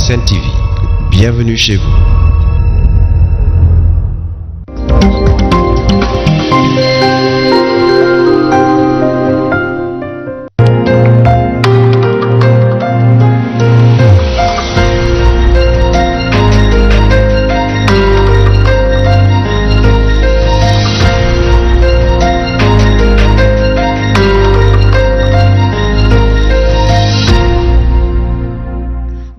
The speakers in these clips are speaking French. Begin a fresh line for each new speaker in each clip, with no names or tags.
Sen TV. Bienvenue chez vous.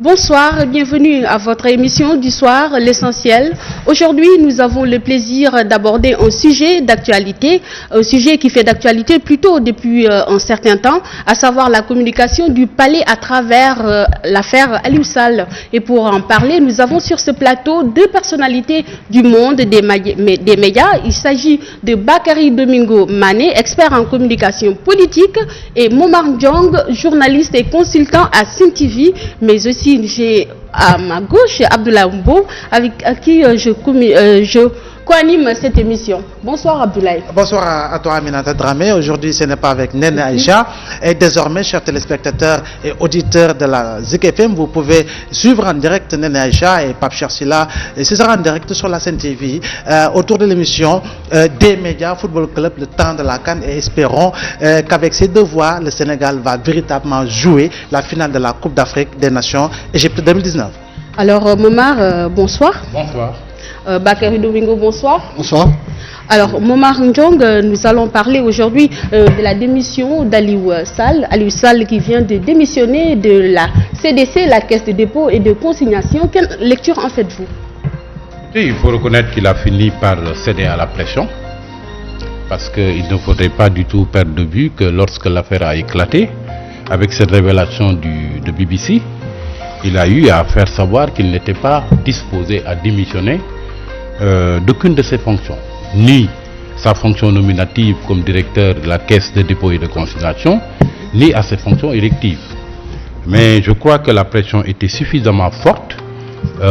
Bonsoir, bienvenue à votre émission du soir, l'essentiel. Aujourd'hui, nous avons le plaisir d'aborder un sujet d'actualité, un sujet qui fait d'actualité plutôt depuis un certain temps, à savoir la communication du palais à travers l'affaire Aliou Sall. Et pour en parler, nous avons sur ce plateau deux personnalités du monde des médias. Il s'agit de Bakary Domingo Mané, expert en communication politique, et Momar Ndjong, journaliste et consultant à Sen TV, mais aussi j'ai à ma gauche Abdoulaye Mbo, avec qui je co-anime cette émission. Bonsoir Abdoulaye.
Bonsoir à toi Aminata Dramé. Aujourd'hui ce n'est pas avec Nene Aïcha. Et désormais, chers téléspectateurs et auditeurs de la Zik FM, vous pouvez suivre en direct Nene Aïcha et Pape Chersila. Et ce sera en direct sur la Sen TV autour de l'émission des médias Football Club, le temps de la CAN. Et espérons qu'avec ces deux voix, le Sénégal va véritablement jouer la finale de la Coupe d'Afrique des Nations Égypte 2019.
Alors Momar, bonsoir.
Bonsoir.
Bakary Domingo, bonsoir.
Bonsoir.
Alors, Momar Ndjong, nous allons parler aujourd'hui de la démission d'Aliou Sall. Aliou Sall qui vient de démissionner de la CDC, la Caisse de dépôt et de consignation. Quelle lecture en faites-vous?
Il faut reconnaître qu'il a fini par céder à la pression, parce qu'il ne faudrait pas du tout perdre de vue que lorsque l'affaire a éclaté, avec cette révélation de BBC, il a eu à faire savoir qu'il n'était pas disposé à démissionner d'aucune de ses fonctions, ni sa fonction nominative comme directeur de la Caisse de dépôt et de consignation, ni à ses fonctions électives. Mais je crois que la pression était suffisamment forte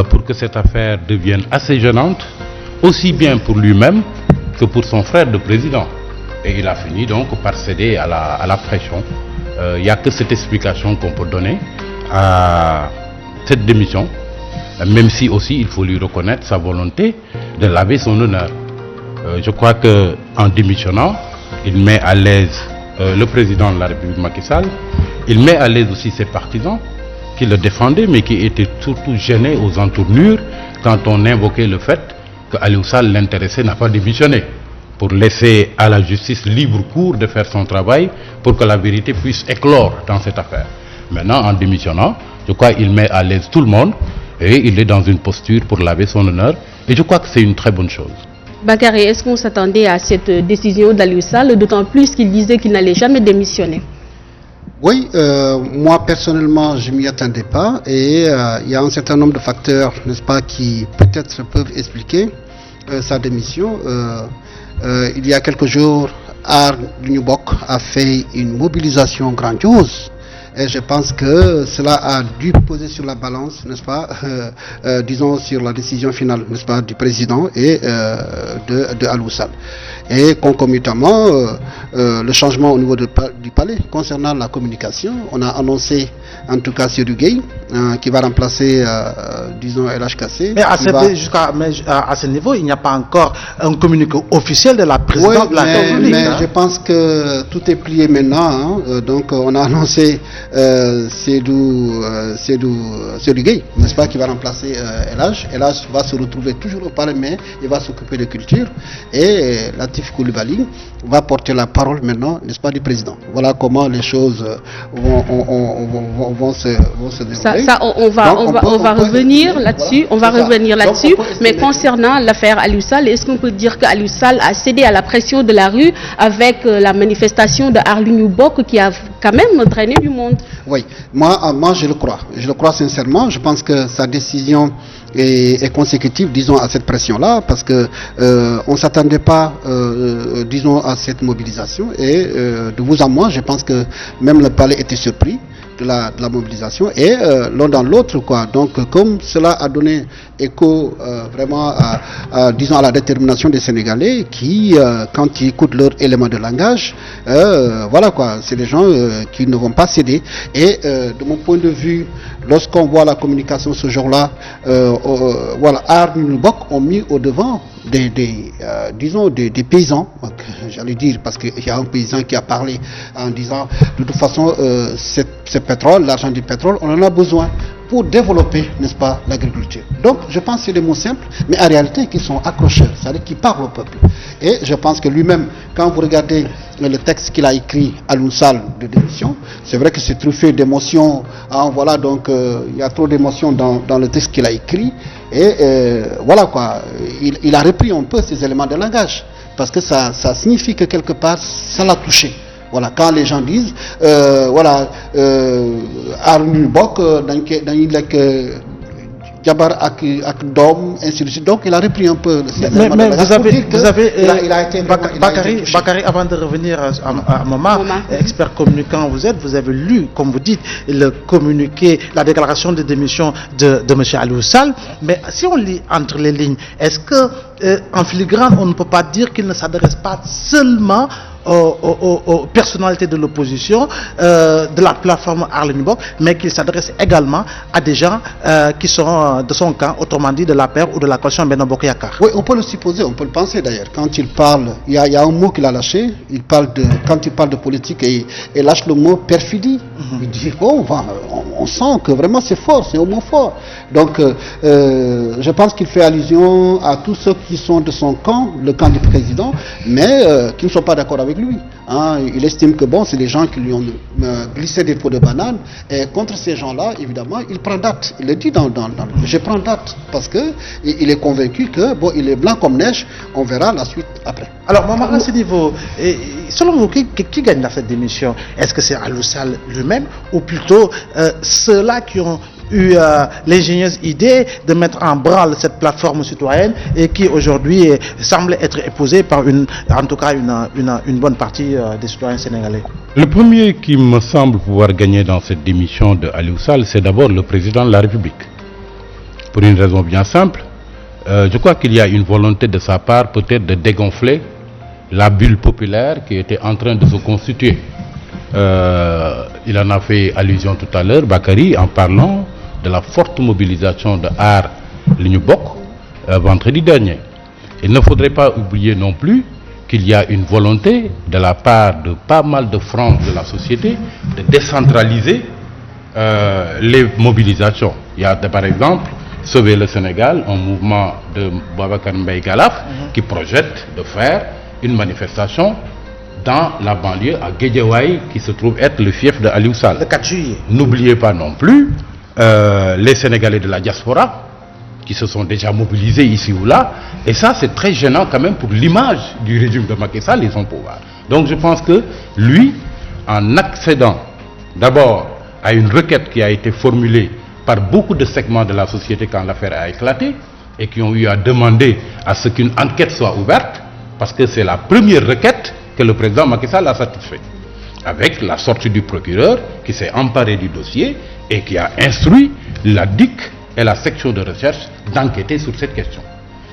pour que cette affaire devienne assez gênante, aussi bien pour lui-même que pour son frère de président. Et il a fini donc par céder à la pression. Il n'y a que cette explication qu'on peut donner à cette démission, même si aussi il faut lui reconnaître sa volonté de laver son honneur. Je crois qu'en démissionnant, il met à l'aise le président de la République Macky Sall, il met à l'aise aussi ses partisans qui le défendaient, mais qui étaient surtout gênés aux entournures quand on invoquait le fait que Aliou Sall, l'intéressé, n'a pas démissionné, pour laisser à la justice libre cours de faire son travail pour que la vérité puisse éclore dans cette affaire. Maintenant, en démissionnant, je crois qu'il met à l'aise tout le monde et il est dans une posture pour laver son honneur. Et je crois que c'est une très bonne chose.
Bakary, est-ce qu'on s'attendait à cette décision d'Aliou Sall, d'autant plus qu'il disait qu'il n'allait jamais démissionner?
Oui, moi personnellement, je ne m'y attendais pas. Et il y a un certain nombre de facteurs, n'est-ce pas, qui peut-être peuvent expliquer sa démission. Il y a quelques jours, Art Nubok a fait une mobilisation grandiose. Et je pense que cela a dû peser sur la balance, n'est-ce pas, disons sur la décision finale, n'est-ce pas, du président et de Aliou Sall. Et concomitamment, le changement au niveau du palais concernant la communication, on a annoncé en tout cas Seydou Gueye qui va remplacer, disons, LHKC.
Mais à ce niveau, il n'y a pas encore un communiqué officiel de la présidente de la République.
Mais je pense que tout est plié maintenant. Donc on a annoncé Seydou Gueye, n'est-ce pas, qui va remplacer LH. LH va se retrouver toujours au palais, mais il va s'occuper de culture. Et Latif Coulibaly va porter la parole maintenant, n'est-ce pas, du président. Voilà comment les choses vont se dérouler.
Ça, on va revenir là-dessus. On va revenir là-dessus. Mais concernant l'affaire Aliou Sall, est-ce qu'on peut dire qu'Aliou Sall a cédé à la pression de la rue avec la manifestation de Arli Nubok qui a quand même drainé du monde?
Oui, moi je le crois. Je le crois sincèrement. Je pense que sa décision est consécutive, disons, à cette pression-là, parce que on ne s'attendait pas, disons, à cette mobilisation. Et de vous à moi, je pense que même le palais était surpris de la mobilisation et l'un dans l'autre, quoi. Donc, comme cela a donné écho vraiment disons à la détermination des Sénégalais qui, quand ils écoutent leur élément de langage, voilà quoi, c'est des gens qui ne vont pas céder. Et de mon point de vue, lorsqu'on voit la communication ce jour-là, voilà, Arnu Bok ont mis au devant disons des paysans, j'allais dire, parce qu'il y a un paysan qui a parlé en disant de toute façon ce pétrole, l'argent du pétrole, on en a besoin pour développer, n'est-ce pas, l'agriculture. Donc je pense que c'est des mots simples, mais en réalité qui sont accrocheurs, c'est-à-dire qui parlent au peuple. Et je pense que lui-même, quand vous regardez le texte qu'il a écrit à l'UNSAL de démission, c'est vrai que c'est truffé d'émotions, hein, voilà, donc il y a trop d'émotions dans le texte qu'il a écrit, et voilà quoi, il a repris un peu ces éléments de langage, parce que ça signifie que quelque part, ça l'a touché. Voilà, quand les gens disent, voilà, Arnu Bok, Jabar ak Dom, ainsi de suite. Donc il a repris un peu.
Mais vous avez il a été Bakary, avant de revenir à Mama, expert communicant vous êtes, vous avez lu, comme vous dites, le communiqué, la déclaration de démission de M. Aliou Sall. Mais si on lit entre les lignes, est-ce que en filigrane, on ne peut pas dire qu'il ne s'adresse pas seulement aux personnalités de l'opposition, de la plateforme Arlene Bok, mais qu'il s'adresse également à des gens qui sont de son camp, autrement dit de la paire ou de la coalition Benno Bokk Yakaar.
Oui, on peut le supposer, on peut le penser d'ailleurs. Quand il parle, il y a un mot qu'il a lâché, quand il parle de politique, et lâche le mot perfidie. Il dit, oh, on sent que vraiment c'est fort, c'est un mot fort. Donc, je pense qu'il fait allusion à tous ceux qui sont de son camp, le camp du président, mais qui ne sont pas d'accord avec lui. Hein. Il estime que bon, c'est des gens qui lui ont glissé des pots de banane, et contre ces gens-là, évidemment, il prend date. Il le dit je prends date, parce que il est convaincu que bon, il est blanc comme neige, on verra la suite après.
Alors, Maman, à ce niveau, selon vous, qui gagne dans cette démission? Est-ce que c'est Aliou Sall lui-même, ou plutôt ceux-là qui ont eu l'ingénieuse idée de mettre en branle cette plateforme citoyenne et qui aujourd'hui semble être épousée par en tout cas une bonne partie des citoyens sénégalais?
Le premier qui me semble pouvoir gagner dans cette démission de Aliou Sall, c'est d'abord le président de la République. Pour une raison bien simple, je crois qu'il y a une volonté de sa part peut-être de dégonfler la bulle populaire qui était en train de se constituer. Il en a fait allusion tout à l'heure, Bakary, en parlant de la forte mobilisation de Arnu Bok vendredi dernier. Il ne faudrait pas oublier non plus qu'il y a une volonté de la part de pas mal de franges de la société de décentraliser les mobilisations. Il y a par exemple Sauver le Sénégal, un mouvement de Boubacar Mbaye Galaf qui projette de faire une manifestation dans la banlieue à Guédiawaye qui se trouve être le fief de Aliou Sall.
Le 4 juillet.
N'oubliez pas non plus les Sénégalais de la diaspora qui se sont déjà mobilisés ici ou là, et ça c'est très gênant quand même pour l'image du régime de Macky Sall et son pouvoir. Donc je pense que lui, en accédant d'abord à une requête qui a été formulée par beaucoup de segments de la société quand l'affaire a éclaté, et qui ont eu à demander à ce qu'une enquête soit ouverte, parce que c'est la première requête que le président Macky Sall a satisfait, avec la sortie du procureur qui s'est emparé du dossier et qui a instruit la DIC et la section de recherche d'enquêter sur cette question.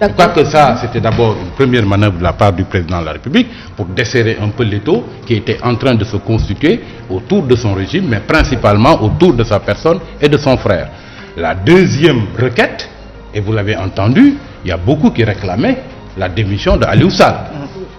Je crois que ça, c'était d'abord une première manœuvre de la part du président de la République pour desserrer un peu l'étau qui était en train de se constituer autour de son régime, mais principalement autour de sa personne et de son frère. La deuxième requête, et vous l'avez entendu, il y a beaucoup qui réclamaient la démission de Aliou Sall.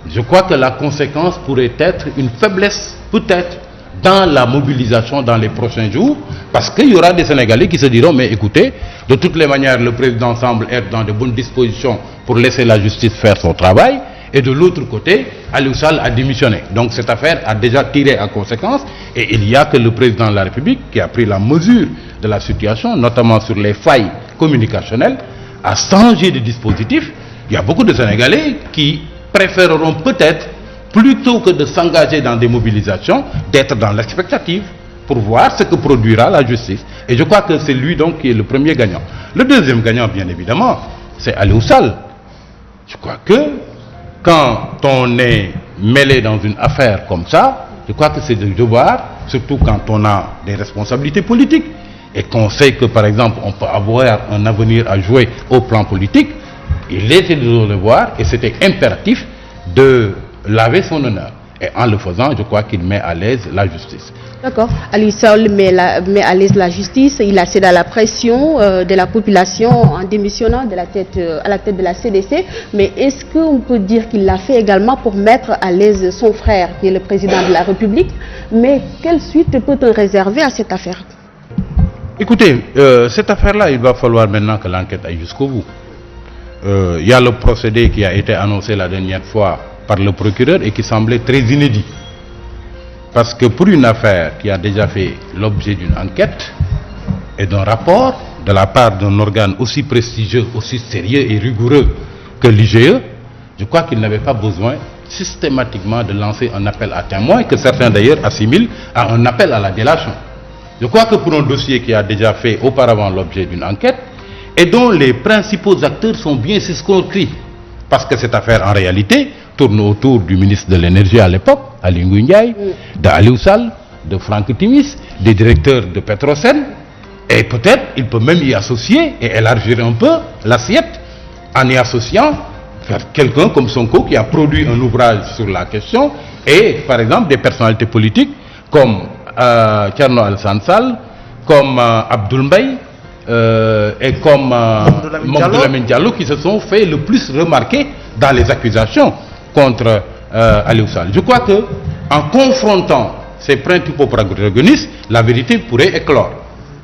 Je crois que la conséquence pourrait être une faiblesse, peut-être, dans la mobilisation dans les prochains jours, parce qu'il y aura des Sénégalais qui se diront, mais écoutez, de toutes les manières, le président semble être dans de bonnes dispositions pour laisser la justice faire son travail, et de l'autre côté, Aliou Sall a démissionné. Donc cette affaire a déjà tiré à conséquence, et il n'y a que le président de la République qui a pris la mesure de la situation, notamment sur les failles communicationnelles, à changer de dispositif. Il y a beaucoup de Sénégalais qui préféreront peut-être, plutôt que de s'engager dans des mobilisations, d'être dans l'expectative pour voir ce que produira la justice. Et je crois que c'est lui donc qui est le premier gagnant. Le deuxième gagnant, bien évidemment, c'est Aliou Sall. Je crois que quand on est mêlé dans une affaire comme ça, je crois que c'est le devoir surtout quand on a des responsabilités politiques et qu'on sait que, par exemple, on peut avoir un avenir à jouer au plan politique. Il était de nos devoirs et c'était impératif de laver son honneur. Et en le faisant, je crois qu'il met à l'aise la justice.
D'accord. Aliou Sall met à l'aise la justice. Il a cédé à la pression de la population en démissionnant à la tête de la CDC. Mais est-ce qu'on peut dire qu'il l'a fait également pour mettre à l'aise son frère, qui est le président de la République? Mais quelle suite peut-on réserver à cette affaire?
Écoutez, cette affaire-là, il va falloir maintenant que l'enquête aille jusqu'au bout. Il y a le procédé qui a été annoncé la dernière fois par le procureur et qui semblait très inédit. Parce que pour une affaire qui a déjà fait l'objet d'une enquête et d'un rapport de la part d'un organe aussi prestigieux, aussi sérieux et rigoureux que l'IGE, je crois qu'il n'avait pas besoin systématiquement de lancer un appel à témoins, que certains d'ailleurs assimilent à un appel à la délation. Je crois que pour un dossier qui a déjà fait auparavant l'objet d'une enquête et dont les principaux acteurs sont bien circonscrits, parce que cette affaire en réalité tourne autour du ministre de l'énergie à l'époque, Aly Ngouille Ndiaye, d'Aliou Sall, de Franck Timis, des directeurs de Petrosen, et peut-être il peut même y associer et élargir un peu l'assiette en y associant quelqu'un comme Sonko qui a produit un ouvrage sur la question, et par exemple des personnalités politiques comme Thierno Alassane Sall, comme Abdoul Mbaye et comme Mamadou Lamine Diallo, qui se sont fait le plus remarquer dans les accusations contre Aliou Sall. Je crois que en confrontant ces principaux protagonistes, la vérité pourrait éclore.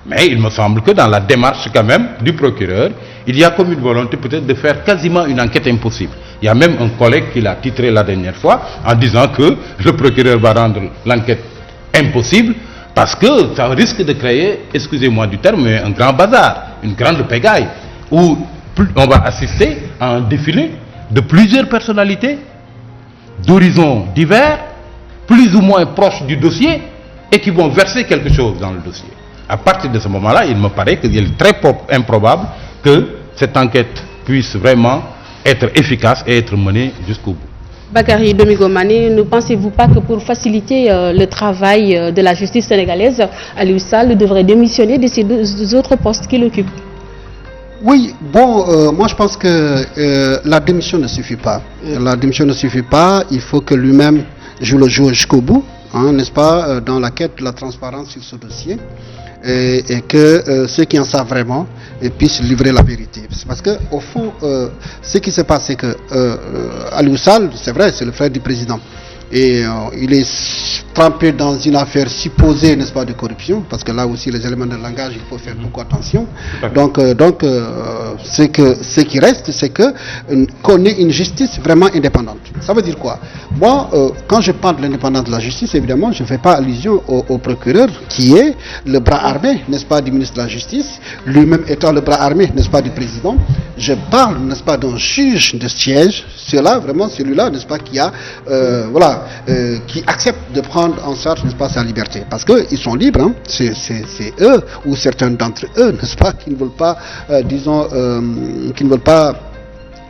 Mais il me semble que dans la démarche quand même du procureur, il y a comme une volonté peut-être de faire quasiment une enquête impossible. Il y a même un collègue qui l'a titré la dernière fois en disant que le procureur va rendre l'enquête impossible parce que ça risque de créer, excusez-moi du terme, mais un grand bazar, une grande pagaille, où on va assister à un défilé de plusieurs personnalités d'horizons divers, plus ou moins proches du dossier, et qui vont verser quelque chose dans le dossier. À partir de ce moment-là, il me paraît qu'il est très improbable que cette enquête puisse vraiment être efficace et être menée jusqu'au bout.
Bakary Domingo Mané, ne pensez-vous pas que pour faciliter le travail de la justice sénégalaise, Aliou Sall devrait démissionner de ces deux autres postes qu'il occupe?
Oui, bon, moi je pense que la démission ne suffit pas. La démission ne suffit pas, il faut que lui-même joue le jeu jusqu'au bout, hein, n'est-ce pas, dans la quête de la transparence sur ce dossier, et que ceux qui en savent vraiment puissent livrer la vérité. Parce que au fond, ce qui se passe, c'est que Aliou Sall, c'est vrai, c'est le frère du président. Et il est trempé dans une affaire supposée, n'est-ce pas, de corruption, parce que là aussi les éléments de langage, il faut faire beaucoup attention. Donc ce qui reste, c'est que qu'on ait une justice vraiment indépendante. Ça veut dire quoi? Moi, quand je parle de l'indépendance de la justice, évidemment, je ne fais pas allusion au procureur qui est le bras armé, n'est-ce pas, du ministre de la Justice, lui-même étant le bras armé, n'est-ce pas, du président. Je parle, n'est-ce pas, d'un juge de siège, celui-là, n'est-ce pas, qui a, qui accepte de prendre en charge, n'est-ce pas, sa liberté. Parce qu'ils sont libres, hein. C'est eux, ou certains d'entre eux, n'est-ce pas, qui ne veulent pas,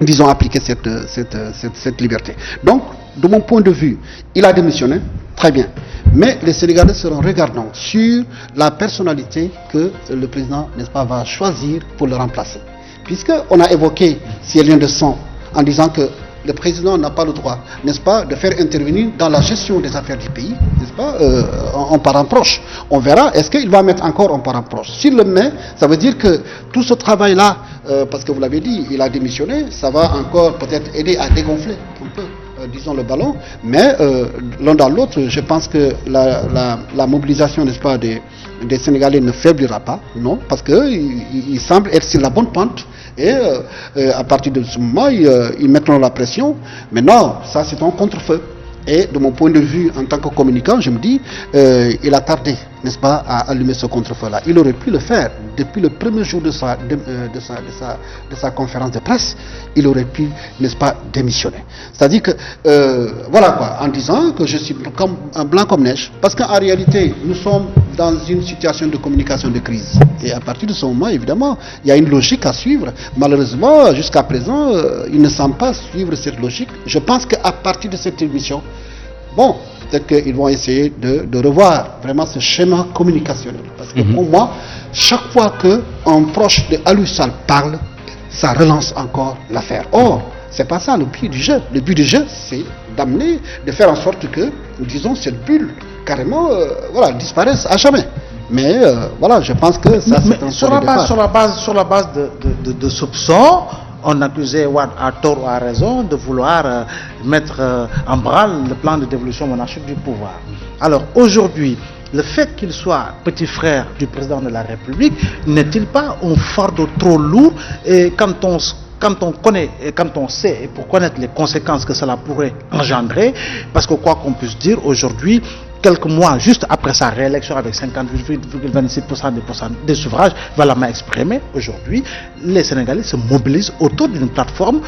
disons, appliquer cette liberté. Donc, de mon point de vue, il a démissionné, très bien. Mais les Sénégalais seront regardants sur la personnalité que le président, n'est-ce pas, va choisir pour le remplacer. Puisqu'on a évoqué ces liens de sang en disant que le président n'a pas le droit, n'est-ce pas, de faire intervenir dans la gestion des affaires du pays, n'est-ce pas, en parent proche. On verra, est-ce qu'il va mettre encore en parent proche? S'il le met, ça veut dire que tout ce travail-là, parce que vous l'avez dit, il a démissionné, ça va encore peut-être aider à dégonfler un peu, disons, le ballon, mais l'un dans l'autre, je pense que la mobilisation, n'est-ce pas, des Sénégalais ne faiblira pas, non, parce qu'il semble être sur la bonne pente. Et à partir de ce moment, ils mettront la pression. Mais non, ça c'est un contre-feu. Et de mon point de vue, en tant que communicant, je me dis, il a tardé, n'est-ce pas, à allumer ce contre-feu-là. Il aurait pu le faire depuis le premier jour de sa conférence de presse. Il aurait pu, n'est-ce pas, démissionner. C'est-à-dire que, voilà quoi, en disant que je suis comme un blanc comme neige. Parce qu'en réalité, nous sommes dans une situation de communication de crise. Et à partir de ce moment, évidemment, il y a une logique à suivre. Malheureusement, jusqu'à présent, il ne semble pas suivre cette logique. Je pense qu'à partir de cette émission, bon, peut-être qu'ils vont essayer de revoir vraiment ce schéma communicationnel. Parce que pour moi, chaque fois qu'un proche de Aliou Sall parle, ça relance encore l'affaire. Or, c'est pas ça le but du jeu. Le but du jeu, c'est d'amener, de faire en sorte que, disons, cette bulle, carrément, disparaisse à jamais. Mais je pense que ça, c'est un
sur la base de soupçons, on accusait Wade à tort ou à raison de vouloir mettre en branle le plan de dévolution monarchique du pouvoir. Alors aujourd'hui, le fait qu'il soit petit frère du président de la République n'est-il pas un fardeau trop lourd? Et quand on connaît et quand on sait, et pour connaître les conséquences que cela pourrait engendrer, parce que quoi qu'on puisse dire, aujourd'hui, quelques mois juste après sa réélection avec 58,26% des suffrages valamment exprimés, aujourd'hui, les Sénégalais se mobilisent autour d'une plateforme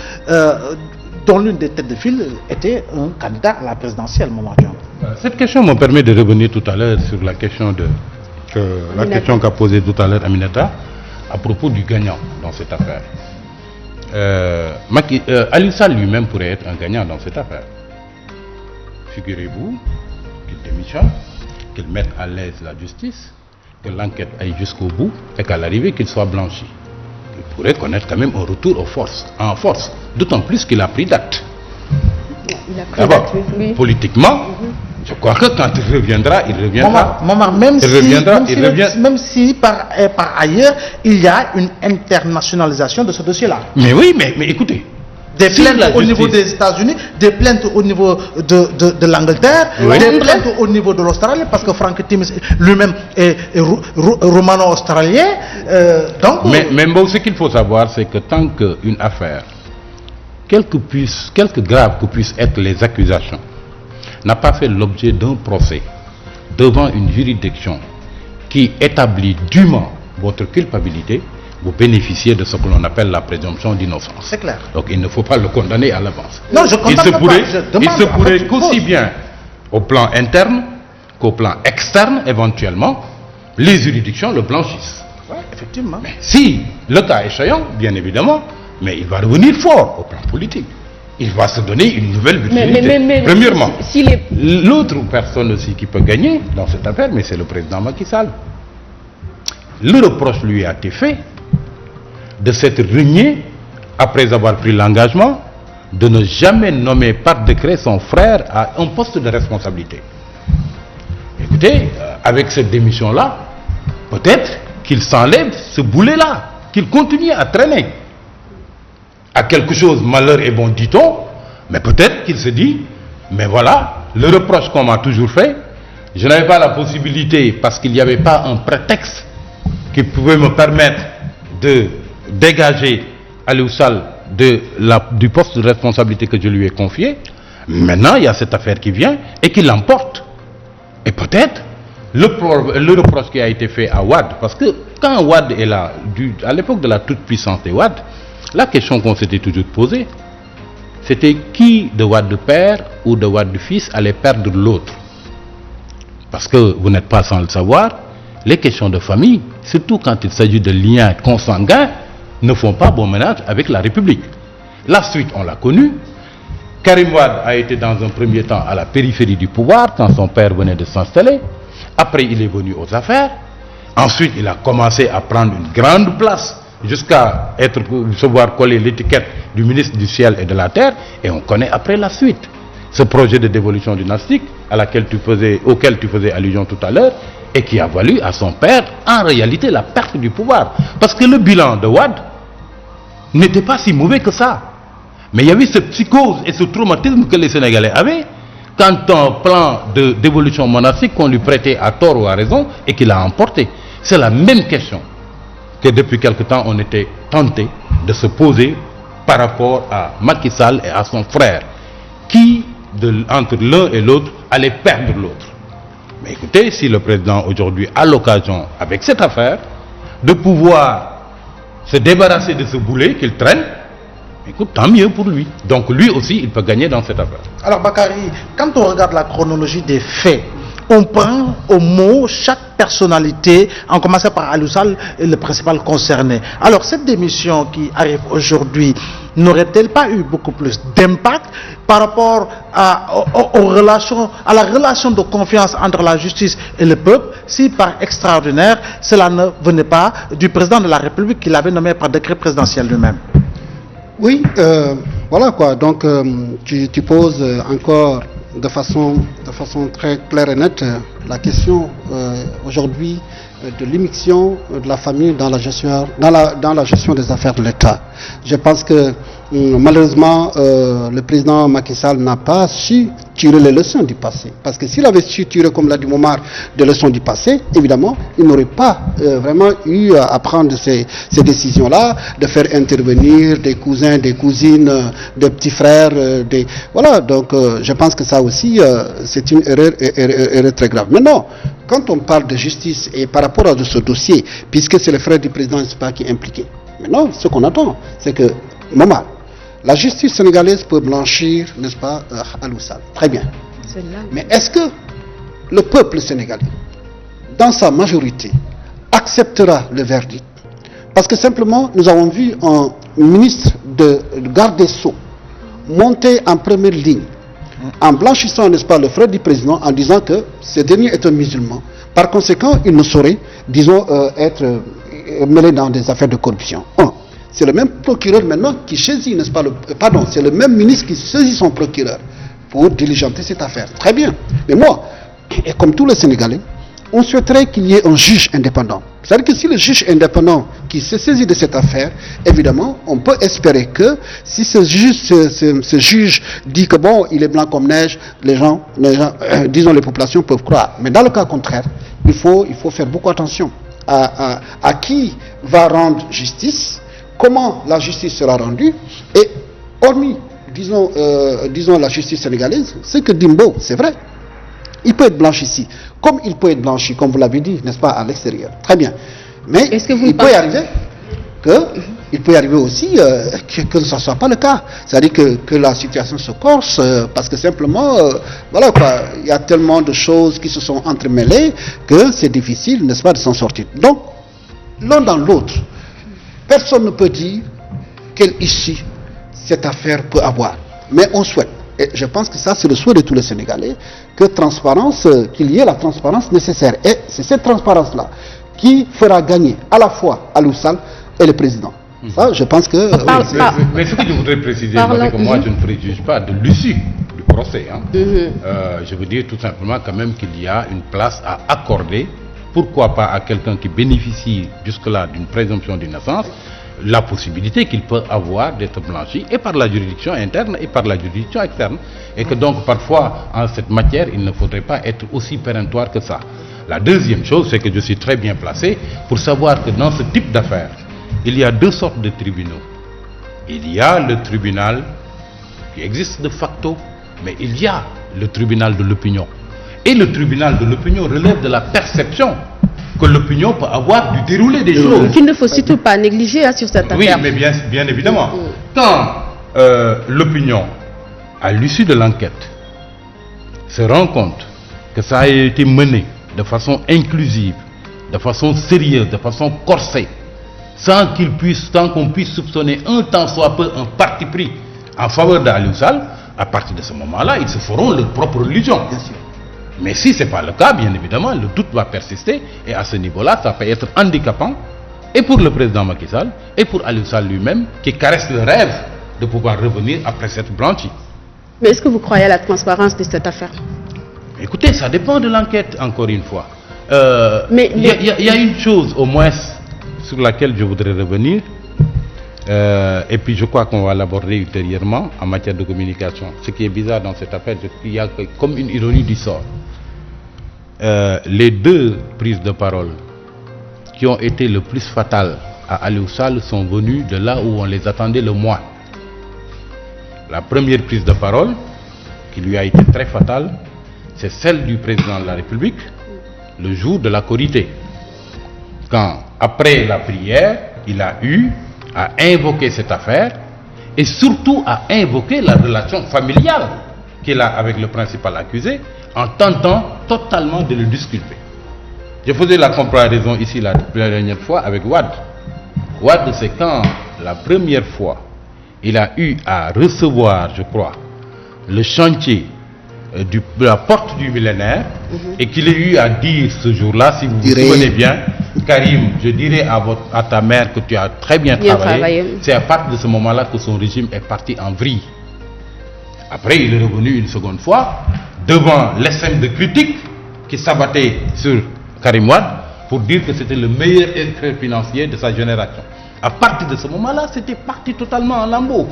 dont l'une des têtes de file était un candidat à la présidentielle, Maman Diop.
Cette question me permet de revenir tout à l'heure sur la question qu'a posée tout à l'heure Aminata à propos du gagnant dans cette affaire. Aliou Sall lui-même pourrait être un gagnant dans cette affaire. Figurez-vous qu'il démissionne, qu'il mette à l'aise la justice, que l'enquête aille jusqu'au bout et qu'à l'arrivée qu'il soit blanchi. Il pourrait connaître quand même un retour en force, d'autant plus qu'il a pris date. D'abord, politiquement, je crois que quand il reviendra,
même si par ailleurs il y a une internationalisation de ce dossier-là.
Mais oui, mais écoutez,
des plaintes au niveau des États-Unis, des plaintes au niveau de l'Angleterre, des plaintes au niveau de l'Australie, parce que Frank Timis lui-même est romano-australien.
Mais bon, ce qu'il faut savoir, c'est que tant qu'une affaire, quelque grave que puissent être les accusations, n'a pas fait l'objet d'un procès devant une juridiction qui établit dûment votre culpabilité, vous bénéficiez de ce que l'on appelle la présomption d'innocence.
C'est clair.
Donc il ne faut pas le condamner à l'avance.
Non, je condamne
Il se pourrait qu'aussi bien au plan interne qu'au plan externe, éventuellement, les juridictions le blanchissent.
Oui, effectivement.
Mais si le cas échéant, bien évidemment, mais il va revenir fort au plan politique. Il va se donner une nouvelle utilité. Premièrement, l'autre personne aussi qui peut gagner dans cette affaire, mais c'est le président Macky Sall. Le reproche lui a été fait de s'être renié après avoir pris l'engagement de ne jamais nommer par décret son frère à un poste de responsabilité. Écoutez, avec cette démission-là, peut-être qu'il s'enlève ce boulet-là, qu'il continue à traîner. À quelque chose, malheur est bon, dit-on, mais peut-être qu'il se dit, mais voilà, le reproche qu'on m'a toujours fait, je n'avais pas la possibilité, parce qu'il n'y avait pas un prétexte qui pouvait me permettre de dégager Aliou Sall du poste de responsabilité que je lui ai confié. Maintenant, il y a cette affaire qui vient et qui l'emporte. Et peut-être le reproche qui a été fait à Wade, parce que quand Wade est là, à l'époque de la toute-puissance de Wade, la question qu'on s'était toujours posée, c'était qui de Wade de père ou de Wade de fils allait perdre l'autre. Parce que vous n'êtes pas sans le savoir, les questions de famille, surtout quand il s'agit de liens consanguins, ne font pas bon ménage avec la République. La suite, on l'a connue. Karim Wade a été dans un premier temps à la périphérie du pouvoir quand son père venait de s'installer. Après, il est venu aux affaires. Ensuite, il a commencé à prendre une grande place jusqu'à se voir coller l'étiquette du ministre du ciel et de la terre, et on connaît après la suite. Ce projet de dévolution dynastique auquel tu faisais allusion tout à l'heure, et qui a valu à son père, en réalité, la perte du pouvoir. Parce que le bilan de Wade n'était pas si mauvais que ça. Mais il y avait cette psychose et ce traumatisme que les Sénégalais avaient quand un plan de dévolution monarchique qu'on lui prêtait à tort ou à raison et qu'il a emporté. C'est la même question que depuis quelque temps on était tenté de se poser par rapport à Macky Sall et à son frère. Qui, entre l'un et l'autre, allait perdre l'autre? Mais écoutez, si le président aujourd'hui a l'occasion, avec cette affaire, de pouvoir se débarrasser de ce boulet qu'il traîne, écoute, tant mieux pour lui. Donc lui aussi, il peut gagner dans cette affaire.
Alors Bakary, quand on regarde la chronologie des faits, on prend au mot chaque personnalité, en commençant par Aliou Sall, le principal concerné. Alors cette démission qui arrive aujourd'hui, n'aurait-elle pas eu beaucoup plus d'impact par rapport à la relation de confiance entre la justice et le peuple si par extraordinaire cela ne venait pas du président de la République qui l'avait nommé par décret présidentiel lui-même?
Oui, voilà quoi. Donc, tu poses encore de façon très claire et nette la question aujourd'hui de l'immixtion de la famille dans la gestion des affaires de l'État. Je pense que malheureusement le président Macky Sall n'a pas su tirer les leçons du passé. Parce que s'il avait su tirer, comme l'a dit Momar, des leçons du passé, évidemment, il n'aurait pas vraiment eu à prendre ces décisions-là, de faire intervenir des cousins, des cousines, des petits frères, voilà. Donc, je pense que ça aussi, c'est une erreur très grave. Maintenant, quand on parle de justice et par rapport à ce dossier, puisque c'est le frère du président qui est impliqué, maintenant, ce qu'on attend, c'est que, Momar, la justice sénégalaise peut blanchir, n'est-ce pas, Aliou Sall. Très bien. Mais est-ce que le peuple sénégalais, dans sa majorité, acceptera le verdict? Parce que simplement, nous avons vu un ministre de garde des Sceaux monter en première ligne, en blanchissant, n'est-ce pas, le frère du président, en disant que ce dernier est un musulman. Par conséquent, il ne saurait, disons, être mêlé dans des affaires de corruption. C'est le même procureur maintenant qui saisit, n'est-ce pas, c'est le même ministre qui saisit son procureur pour diligenter cette affaire. Très bien. Mais moi, et comme tous les Sénégalais, on souhaiterait qu'il y ait un juge indépendant. C'est-à-dire que si le juge indépendant qui se saisit de cette affaire, évidemment, on peut espérer que si ce juge dit que bon, il est blanc comme neige, les gens, disons les populations peuvent croire. Mais dans le cas contraire, il faut faire beaucoup attention à qui va rendre justice, comment la justice sera rendue, et hormis, disons la justice sénégalaise, c'est que Dimbo, c'est vrai, il peut être blanchi ici, comme il peut être blanchi, comme vous l'avez dit, n'est-ce pas, à l'extérieur. Très bien. Mais il peut y arriver aussi que ce ne soit pas le cas. C'est-à-dire que la situation se corse, parce que simplement, voilà quoi, il y a tellement de choses qui se sont entremêlées que c'est difficile, n'est-ce pas, de s'en sortir. Donc, l'un dans l'autre, personne ne peut dire quelle issue cette affaire peut avoir. Mais on souhaite, et je pense que ça c'est le souhait de tous les Sénégalais, qu'il y ait la transparence nécessaire. Et c'est cette transparence-là qui fera gagner à la fois Aliou Sall et le président. Ça, je pense que...
Mais ce que je voudrais préciser, c'est que moi je ne préjuge pas de l'issue du procès. Je veux dire tout simplement quand même qu'il y a une place à accorder, pourquoi pas à quelqu'un qui bénéficie jusque-là d'une présomption d'innocence, la possibilité qu'il peut avoir d'être blanchi, et par la juridiction interne et par la juridiction externe. Et que donc parfois, en cette matière, il ne faudrait pas être aussi péremptoire que ça. La deuxième chose, c'est que je suis très bien placé pour savoir que dans ce type d'affaires, il y a deux sortes de tribunaux. Il y a le tribunal qui existe de facto, mais il y a le tribunal de l'opinion. Et le tribunal de l'opinion relève de la perception que l'opinion peut avoir du déroulé des choses.
Qu'il ne faut surtout pas négliger sur cette affaire.
Oui, mais bien évidemment. Quand l'opinion, à l'issue de l'enquête, se rend compte que ça a été mené de façon inclusive, de façon sérieuse, de façon corsée, sans qu'on puisse soupçonner un tant soit peu un parti pris en faveur d'Aliou Sall, à partir de ce moment-là, ils se feront leur propre religion.
Bien sûr.
Mais si ce n'est pas le cas, bien évidemment, le doute va persister, et à ce niveau-là, ça peut être handicapant, et pour le président Macky Sall, et pour Aliou Sall lui-même, qui caresse le rêve de pouvoir revenir après cette blanchie.
Mais est-ce que vous croyez à la transparence de cette affaire?
Écoutez, ça dépend de l'enquête, encore une fois. Il y a une chose, au moins, sur laquelle je voudrais revenir, et puis je crois qu'on va l'aborder ultérieurement en matière de communication. Ce qui est bizarre dans cette affaire, il y a comme une ironie du sort. Les deux prises de parole qui ont été le plus fatales à Aliou Sall sont venues de là où on les attendait le moins. La première prise de parole, qui lui a été très fatale, c'est celle du président de la République, le jour de la Korité. Quand, après la prière, il a eu à invoquer cette affaire et surtout à invoquer la relation familiale qu'il a avec le principal accusé en tentant totalement de le disculper. Je faisais la comparaison ici la dernière fois avec Wade. Wade, c'est quand la première fois il a eu à recevoir, je crois, le chantier de la porte du millénaire, et qu'il ait eu à dire ce jour-là, si vous vous souvenez bien, Karim, je dirais à ta mère que tu as très bien travaillé. C'est à partir de ce moment-là que son régime est parti en vrille. Après, il est revenu une seconde fois devant l'essaim de critiques qui s'abattait sur Karim Wade pour dire que c'était le meilleur expert financier de sa génération. À partir de ce moment-là, c'était parti totalement en lambeaux.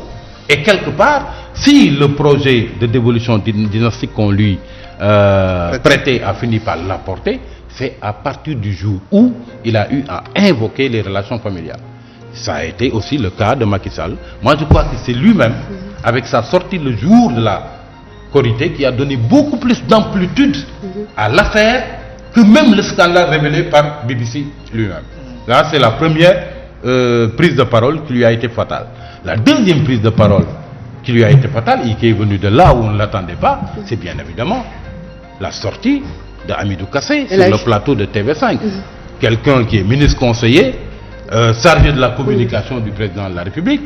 Et quelque part, si le projet de dévolution dynastique qu'on lui prêtait a fini par l'apporter, c'est à partir du jour où il a eu à invoquer les relations familiales. Ça a été aussi le cas de Macky Sall. Moi, je crois que c'est lui-même, avec sa sortie le jour de la Korité, qui a donné beaucoup plus d'amplitude à l'affaire que même le scandale révélé par BBC lui-même. Là, c'est la première prise de parole qui lui a été fatale. La deuxième prise de parole qui lui a été fatale et qui est venue de là où on ne l'attendait pas, c'est bien évidemment la sortie d'Hamidou Kassé sur le plateau de TV5. Quelqu'un qui est ministre conseiller, chargé de la communication du président de la République,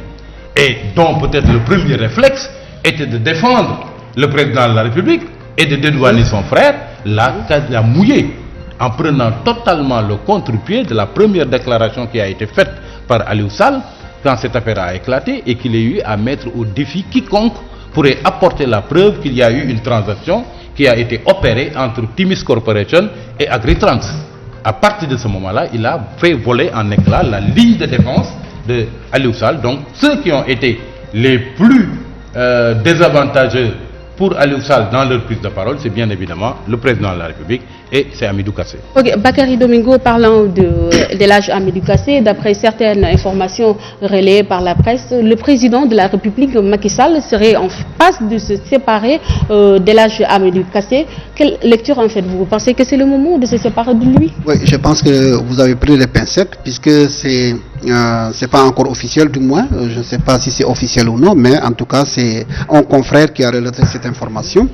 et dont peut-être le premier réflexe était de défendre le président de la République et de dédouaner son frère, l'a mouillé en prenant totalement le contre-pied de la première déclaration qui a été faite par Aliou Sall quand cette affaire a éclaté, et qu'il ait eu à mettre au défi quiconque pourrait apporter la preuve qu'il y a eu une transaction qui a été opérée entre Timis Corporation et Agritrans. À partir de ce moment-là, il a fait voler en éclats la ligne de défense de Aliou Sall. Donc ceux qui ont été les plus désavantageux pour Aliou Sall dans leur prise de parole, c'est bien évidemment le président de la République et c'est Hamidou Kassé.
Ok, Bakary Domingo, parlant de l'âge Hamidou Kassé, d'après certaines informations relayées par la presse, le président de la République, Macky Sall, serait en passe de se séparer de l'âge Hamidou Kassé. Quelle lecture en faites-vous? Vous pensez que c'est le moment de se séparer de lui?
Oui, je pense que vous avez pris les pincettes, puisque c'est pas encore officiel du moins. Je ne sais pas si c'est officiel ou non, mais en tout cas, c'est un confrère qui a relaté cette information.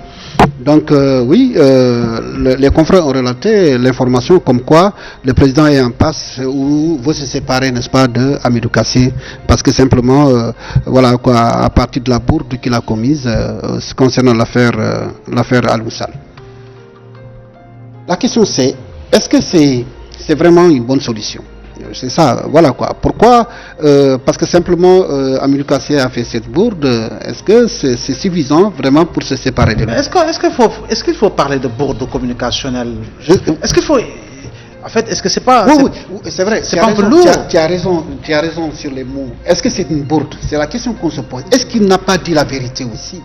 Donc oui, les confrères ont relaté l'information comme quoi le président est en passe ou veut se séparer, n'est-ce pas, de Hamidou Kassé, parce que simplement, voilà quoi, à partir de la bourde qu'il a commise concernant l'affaire Aliou Sall. La question c'est, est-ce que c'est vraiment une bonne solution? C'est ça, voilà quoi. Pourquoi parce que simplement Hamidou Kassé a fait cette bourde. Est-ce que c'est suffisant vraiment pour se séparer de lui?
Est-ce qu'il faut parler de bourde communicationnelle? Est-ce qu'il faut... En fait, est-ce que c'est pas...
Oui, c'est vrai. C'est pas un peu lourd. Tu as raison sur les mots. Est-ce que c'est une bourde? C'est la question qu'on se pose. Est-ce qu'il n'a pas dit la vérité aussi?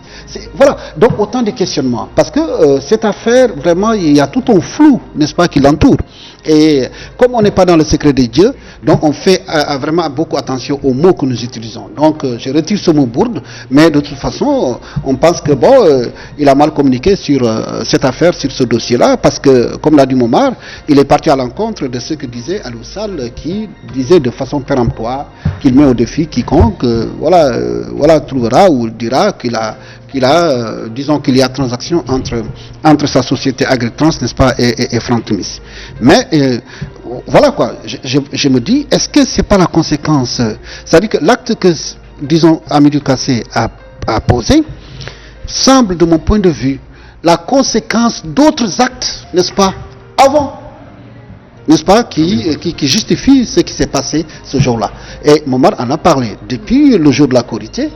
Voilà, donc autant de questionnements. Parce que cette affaire, vraiment, il y a tout un flou, n'est-ce pas, qui l'entoure. Et comme on n'est pas dans le secret des dieux, donc on fait vraiment beaucoup attention aux mots que nous utilisons. Donc je retire ce mot bourde, mais de toute façon, on pense que bon, il a mal communiqué sur cette affaire, sur ce dossier-là, parce que, comme l'a dit Momar, il est parti à l'encontre de ce que disait Aliou Sall, qui disait de façon péremptoire qu'il met au défi quiconque, voilà, trouvera ou dira disons qu'il y a transaction entre sa société Agritrans, n'est-ce pas, et Franck Timis. Mais voilà quoi, je me dis, est-ce que c'est pas la conséquence? C'est-à-dire que l'acte que, disons, Hamidou Kassé a posé semble, de mon point de vue, la conséquence d'autres actes, n'est-ce pas, avant, n'est-ce pas, qui justifient ce qui s'est passé ce jour-là. Et Momar en a parlé. Depuis le jour de la Korité,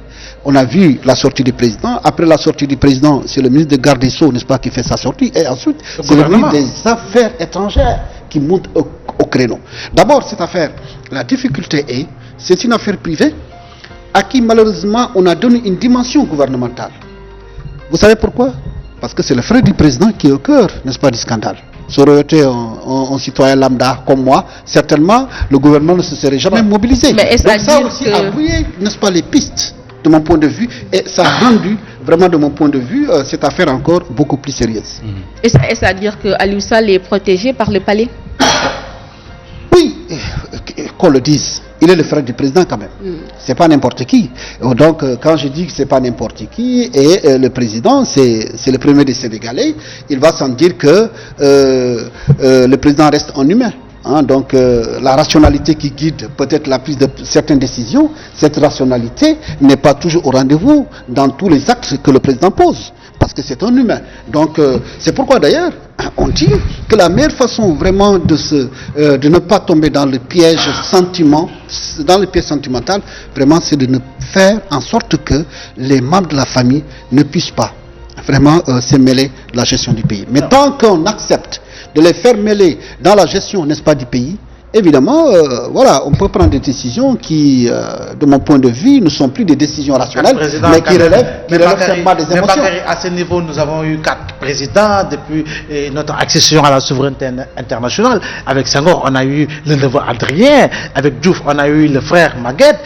on a vu la sortie du président. Après la sortie du président, c'est le ministre de Garde des Sceaux, n'est-ce pas, qui fait sa sortie. Et ensuite, c'est le ministre des Affaires étrangères qui monte au créneau. D'abord, cette affaire, la difficulté est, c'est une affaire privée à qui malheureusement on a donné une dimension gouvernementale. Vous savez pourquoi? Parce que c'est le frère du président qui est au cœur, n'est-ce pas, du scandale. Ça aurait été un citoyen lambda comme moi, certainement le gouvernement ne se serait jamais mobilisé.
Mais
donc ça aussi a brouillé, n'est-ce pas, les pistes de mon point de vue, et ça a rendu vraiment, de mon point de vue, cette affaire encore beaucoup plus sérieuse.
Est-ce à dire que Aliou Sall est protégé par le palais?
Oui, qu'on le dise. Il est le frère du président quand même. C'est pas n'importe qui. Donc quand je dis que c'est pas n'importe qui, et le président, c'est le premier des Sénégalais, il va sans dire que le président reste un humain. Donc la rationalité qui guide peut-être la prise de certaines décisions, cette rationalité n'est pas toujours au rendez-vous dans tous les actes que le président pose, parce que c'est un humain. Donc c'est pourquoi d'ailleurs on dit que la meilleure façon vraiment de ne pas tomber dans le piège sentimental, vraiment c'est de ne faire en sorte que les membres de la famille ne puissent pas vraiment se mêler de la gestion du pays. Mais tant qu'on accepte de les faire mêler dans la gestion, n'est-ce pas, du pays, évidemment, voilà, on peut prendre des décisions qui, de mon point de vue, ne sont plus des décisions rationnelles, mais qui relèvent seulement des émotions.
À ce niveau, nous avons eu 4 présidents depuis notre accession à la souveraineté internationale. Avec Senghor, on a eu le neveu Adrien. Avec Diouf, on a eu le frère Maguette.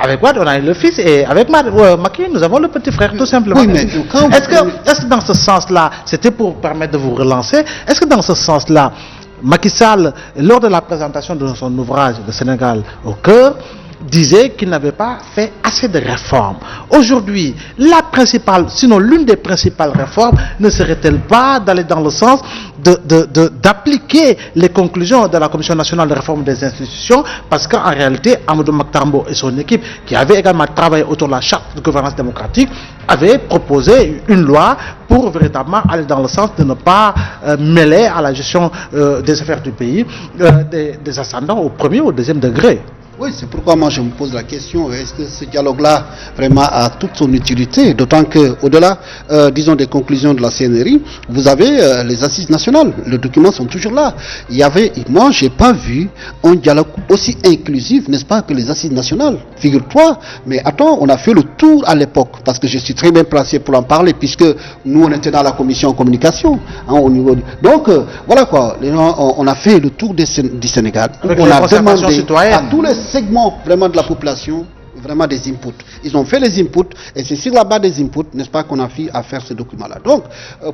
Avec Wade, on a eu le fils. Et avec Macky, nous avons le petit frère, tout simplement.
Oui, mais
est-ce que dans ce sens-là, c'était pour permettre de vous relancer, est-ce que dans ce sens-là, Macky Sall, lors de la présentation de son ouvrage « Le Sénégal au cœur », disait qu'il n'avait pas fait assez de réformes. Aujourd'hui, la principale, sinon l'une des principales réformes, ne serait-elle pas d'aller dans le sens d'appliquer les conclusions de la Commission nationale de réforme des institutions, parce qu'en réalité, Amadou Maktambo et son équipe, qui avaient également travaillé autour de la charte de gouvernance démocratique, avaient proposé une loi pour véritablement aller dans le sens de ne pas mêler à la gestion des affaires du pays des ascendants au premier ou au deuxième degré.
Oui, c'est pourquoi moi je me pose la question, est-ce que ce dialogue-là vraiment a toute son utilité, d'autant qu'au-delà, disons, des conclusions de la CNRI, vous avez les assises nationales, les documents sont toujours là. Moi je n'ai pas vu un dialogue aussi inclusif, n'est-ce pas, que les assises nationales. Figure-toi, mais attends, on a fait le tour à l'époque, parce que je suis très bien placé pour en parler, puisque nous on était dans la commission communication, au niveau donc voilà quoi, on a fait le tour du Sénégal,
avec
on a demandé à tous les segments vraiment de la population, vraiment des inputs. Ils ont fait les inputs et c'est sur la base des inputs, n'est-ce pas, qu'on a fait à faire ce document-là. Donc,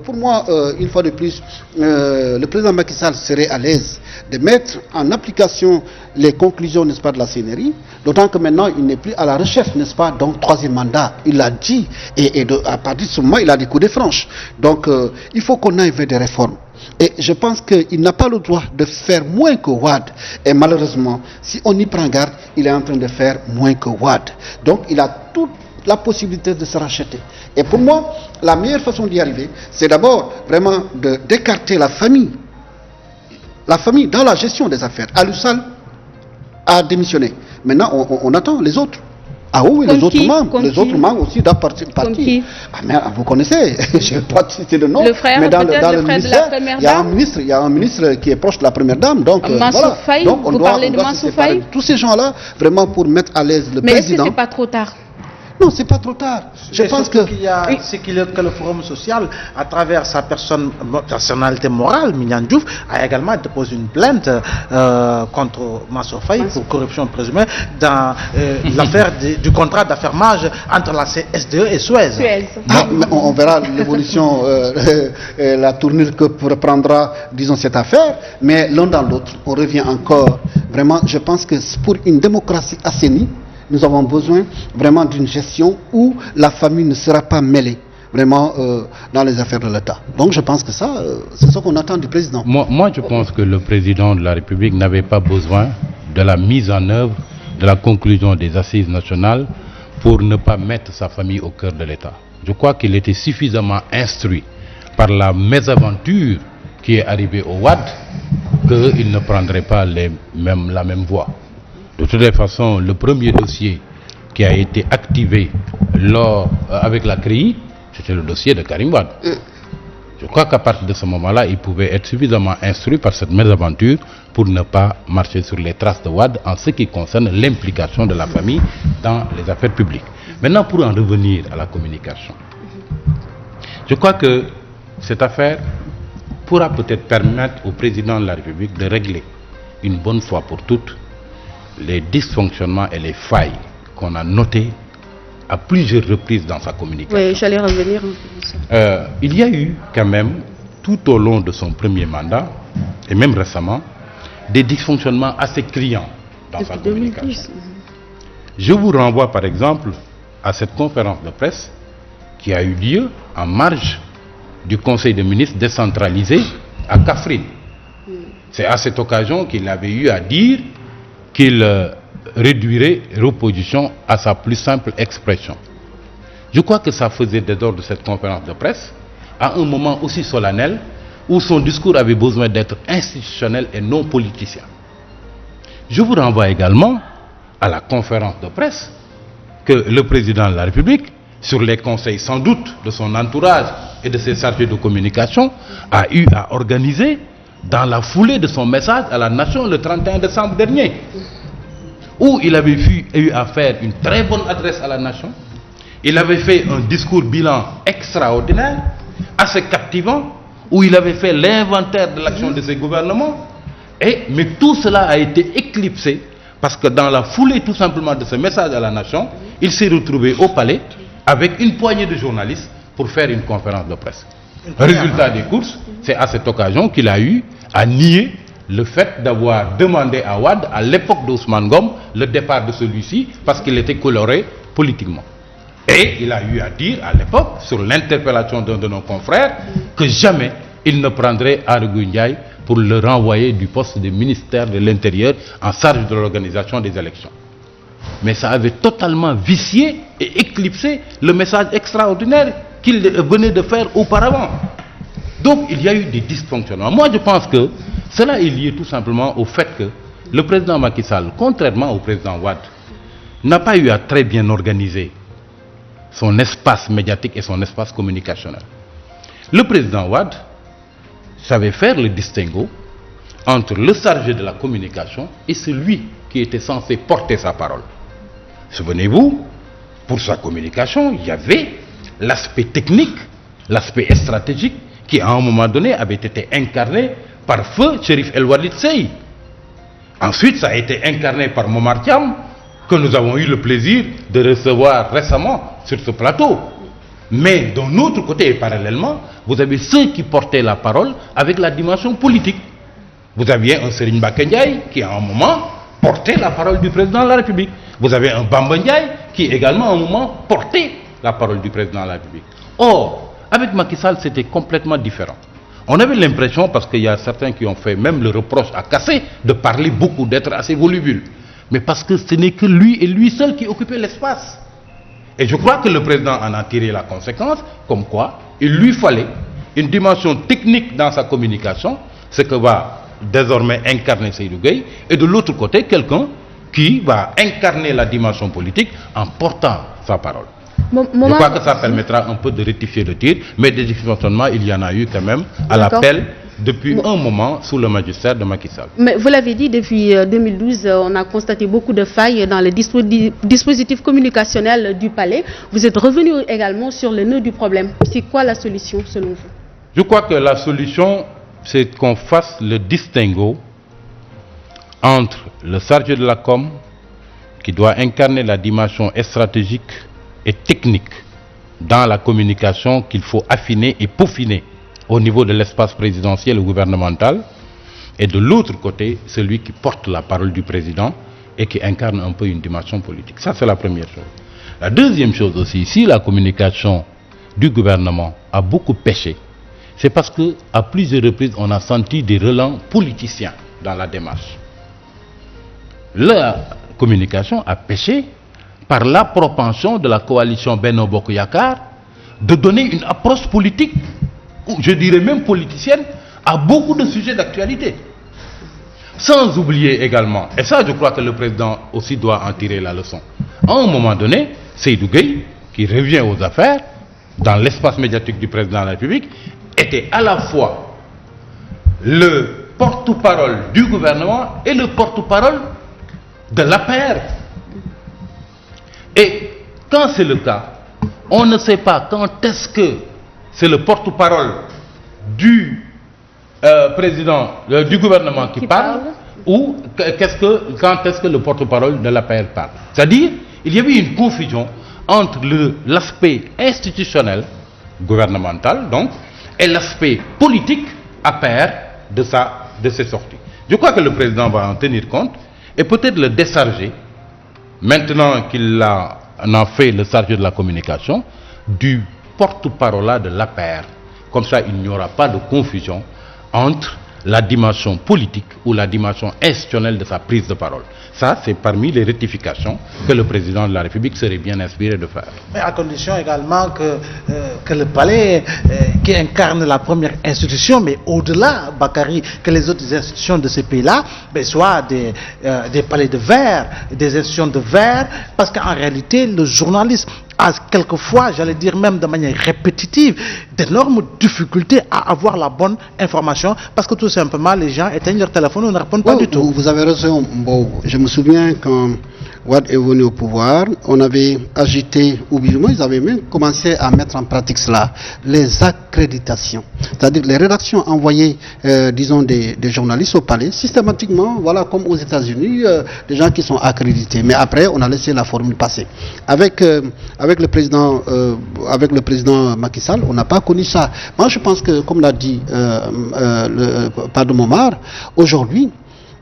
pour moi, une fois de plus, le président Macky Sall serait à l'aise de mettre en application les conclusions, n'est-ce pas, de la CNRI, d'autant que maintenant, il n'est plus à la recherche, n'est-ce pas, donc troisième mandat. Il l'a dit et à partir de ce moment, il a des coups de franche. Donc, il faut qu'on aille vers des réformes. Et je pense qu'il n'a pas le droit de faire moins que Wade. Et malheureusement, si on y prend garde, il est en train de faire moins que Wade. Donc il a toute la possibilité de se racheter. Et pour moi, la meilleure façon d'y arriver, c'est d'abord vraiment d'écarter la famille. La famille dans la gestion des affaires. Aliou Sall a démissionné. Maintenant, on attend les autres. Ah oui, les autres membres aussi doivent partir. Ah, mais vous connaissez, je ne sais pas si c'est le nom.
Le frère,
mais dans le
frère
ministère,
de la première
dame. Il y a un ministre qui est proche de la première dame. Donc,
Mansour Faye,
donc
vous parlez de Mansour Faye?
Tous ces gens-là, vraiment pour mettre à l'aise le président.
Mais est-ce que ce n'est pas trop tard?
Non, c'est pas trop tard. Je pense que
que le Forum social, à travers sa personnalité morale, Mignan Diouf, a également déposé une plainte contre Mansour Faye pour corruption présumée dans l'affaire du contrat d'affermage entre la SDE et Suez.
On verra l'évolution, la tournure que reprendra, disons, cette affaire. Mais l'un dans l'autre, on revient encore. Vraiment, je pense que pour une démocratie assainie, nous avons besoin vraiment d'une gestion où la famille ne sera pas mêlée vraiment dans les affaires de l'État. Donc je pense que ça, c'est ce qu'on attend du président.
Moi, je pense que le président de la République n'avait pas besoin de la mise en œuvre de la conclusion des assises nationales pour ne pas mettre sa famille au cœur de l'État. Je crois qu'il était suffisamment instruit par la mésaventure qui est arrivée au Wade qu'il ne prendrait pas la même voie. De toutes les façons, le premier dossier qui a été activé avec la CREI, c'était le dossier de Karim Wade. Je crois qu'à partir de ce moment-là, il pouvait être suffisamment instruit par cette mésaventure pour ne pas marcher sur les traces de Wade en ce qui concerne l'implication de la famille dans les affaires publiques. Maintenant, pour en revenir à la communication, je crois que cette affaire pourra peut-être permettre au président de la République de régler une bonne fois pour toutes les dysfonctionnements et les failles qu'on a notées à plusieurs reprises dans sa communication.
Oui, j'allais revenir.
Il y a eu quand même, tout au long de son premier mandat, et même récemment, des dysfonctionnements assez criants dans sa communication. Je vous renvoie par exemple à cette conférence de presse qui a eu lieu en marge du Conseil des ministres décentralisé à Kaffrine. C'est à cette occasion qu'il avait eu à dire qu'il réduirait l'opposition à sa plus simple expression. Je crois que ça faisait désordre de cette conférence de presse à un moment aussi solennel où son discours avait besoin d'être institutionnel et non politicien. Je vous renvoie également à la conférence de presse que le président de la République, sur les conseils sans doute de son entourage et de ses chargés de communication, a eu à organiser dans la foulée de son message à la nation le 31 décembre dernier, où il avait eu à faire une très bonne adresse à la nation. Il avait fait un discours bilan extraordinaire, assez captivant, où il avait fait l'inventaire de l'action de ses gouvernements. Mais tout cela a été éclipsé parce que dans la foulée tout simplement de ce message à la nation, il s'est retrouvé au palais avec une poignée de journalistes pour faire une conférence de presse. Résultat des courses, c'est à cette occasion qu'il a eu à nier le fait d'avoir demandé à Wade, à l'époque d'Ousmane Ngom, le départ de celui-ci parce qu'il était coloré politiquement. Et il a eu à dire à l'époque, sur l'interpellation d'un de nos confrères, que jamais il ne prendrait Aly Ndiaye pour le renvoyer du poste de ministère de l'Intérieur en charge de l'organisation des élections. Mais ça avait totalement vicié et éclipsé le message extraordinaire qu'il venait de faire auparavant. Donc il y a eu des dysfonctionnements. Moi je pense que cela est lié tout simplement au fait que le président Macky Sall, contrairement au président Wade, n'a pas eu à très bien organiser son espace médiatique et son espace communicationnel. Le président Wade savait faire le distinguo entre le chargé de la communication et celui qui était censé porter sa parole. Souvenez-vous, pour sa communication, il y avait l'aspect technique, l'aspect stratégique qui à un moment donné avait été incarné par feu Chérif El Walid Sey. Ensuite, ça a été incarné par Momar Thiam, que nous avons eu le plaisir de recevoir récemment sur ce plateau. Mais d'un autre côté et parallèlement, vous avez ceux qui portaient la parole avec la dimension politique. Vous aviez un Serigne Mbacké Ndiaye qui à un moment portait la parole du président de la République. Vous avez un Bamba Ndiaye qui également à un moment portait la parole du président de la République. Or, avec Macky Sall, c'était complètement différent. On avait l'impression, parce qu'il y a certains qui ont fait même le reproche à Kassé, de parler beaucoup, d'être assez volubile. Mais parce que ce n'est que lui et lui seul qui occupait l'espace. Et je crois que le président en a tiré la conséquence, comme quoi il lui fallait une dimension technique dans sa communication, ce que va désormais incarner Seydou Gueye, et de l'autre côté, quelqu'un qui va incarner la dimension politique en portant sa parole. Je crois que ça permettra un peu de rectifier le tir, mais des dysfonctionnements, il y en a eu quand même à l'appel depuis un moment sous le magistère de Macky Sall.
Mais vous l'avez dit, depuis 2012, on a constaté beaucoup de failles dans le dispositif communicationnel du palais. Vous êtes revenu également sur le nœud du problème. C'est quoi la solution selon vous?
Je crois que la solution, c'est qu'on fasse le distinguo entre le chargé de la com, qui doit incarner la dimension stratégique et technique dans la communication qu'il faut affiner et peaufiner au niveau de l'espace présidentiel ou gouvernemental, et de l'autre côté, celui qui porte la parole du président et qui incarne un peu une dimension politique. Ça, c'est la première chose. La deuxième chose aussi, si la communication du gouvernement a beaucoup péché, c'est parce qu'à plusieurs reprises, on a senti des relents politiciens dans la démarche. La communication a péché par la propension de la coalition Benno Bokk Yakaar de donner une approche politique, ou je dirais même politicienne, à beaucoup de sujets d'actualité. Sans oublier également, et ça je crois que le président aussi doit en tirer la leçon, à un moment donné, Seydou Gueye, qui revient aux affaires, dans l'espace médiatique du président de la République, était à la fois le porte-parole du gouvernement et le porte-parole de l'APR. Et quand c'est le cas, on ne sait pas quand est-ce que c'est le porte-parole du président, du gouvernement qui parle, ou quand est-ce que le porte-parole de l'APR parle. C'est-à-dire, il y avait une confusion entre l'aspect institutionnel, gouvernemental donc, et l'aspect politique APR de ses sorties. Je crois que le président va en tenir compte et peut-être le décharger, maintenant qu'il en a fait le chargé de la communication, du porte-parole de l'APR. Comme ça, il n'y aura pas de confusion entre la dimension politique ou la dimension institutionnelle de sa prise de parole. Ça, c'est parmi les rectifications que le président de la République serait bien inspiré de faire.
Mais à condition également que le palais, qui incarne la première institution, mais au-delà, Bakary, que les autres institutions de ces pays-là, soient des palais de verre, des institutions de verre, parce qu'en réalité, le journaliste a quelquefois, j'allais dire même de manière répétitive, d'énormes difficultés à avoir la bonne information, parce que tout simplement, les gens éteignent leur téléphone ou ne répondent pas du tout.
Vous avez raison. Bon, je me souviens quand Wade est venu au pouvoir, on avait agité, ou bien ils avaient même commencé à mettre en pratique cela, les accréditations. C'est-à-dire les rédactions envoyaient, disons, des journalistes au palais, systématiquement, voilà, comme aux États-Unis, des gens qui sont accrédités. Mais après, on a laissé la formule passer. Avec le président Macky Sall, on n'a pas connu ça. Moi, je pense que, comme l'a dit Pardon Momar, aujourd'hui,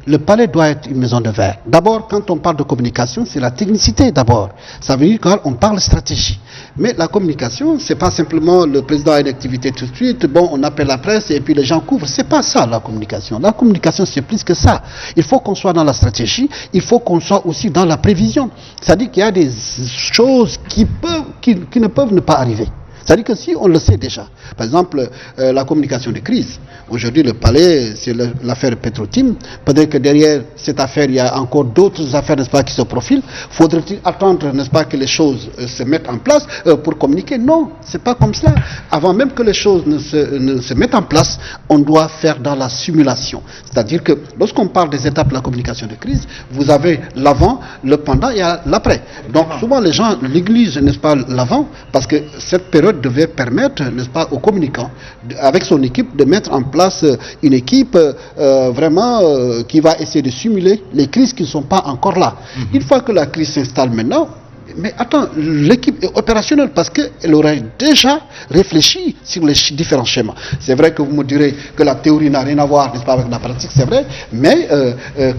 le palais doit être une maison de verre. D'abord, quand on parle de communication, c'est la technicité d'abord. Ça veut dire qu'on parle stratégie. Mais la communication, c'est pas simplement le président a une activité tout de suite, bon, on appelle la presse et puis les gens couvrent. C'est pas ça la communication. La communication, c'est plus que ça. Il faut qu'on soit dans la stratégie, il faut qu'on soit aussi dans la prévision. C'est-à-dire qu'il y a des choses qui ne peuvent ne pas arriver. C'est-à-dire que si on le sait déjà, par exemple, la communication de crise, aujourd'hui le palais, c'est l'affaire Petro-Tim, peut-être que derrière cette affaire, il y a encore d'autres affaires, n'est-ce pas, qui se profilent. Faudrait-il attendre, n'est-ce pas, que les choses se mettent en place pour communiquer? Non, c'est pas comme cela. Avant même que les choses ne se mettent en place, on doit faire dans la simulation. C'est-à-dire que lorsqu'on parle des étapes de la communication de crise, vous avez l'avant, le pendant et l'après. Donc souvent les gens négligent, n'est-ce pas, l'avant, parce que cette période devait permettre, n'est-ce pas, aux communicants, avec son équipe, de mettre en place une équipe vraiment qui va essayer de simuler les crises qui ne sont pas encore là. Une fois que la crise s'installe maintenant, mais attends, l'équipe est opérationnelle parce qu'elle aurait déjà réfléchi sur les différents schémas. C'est vrai que vous me direz que la théorie n'a rien à voir, n'est-ce pas, avec la pratique, c'est vrai, mais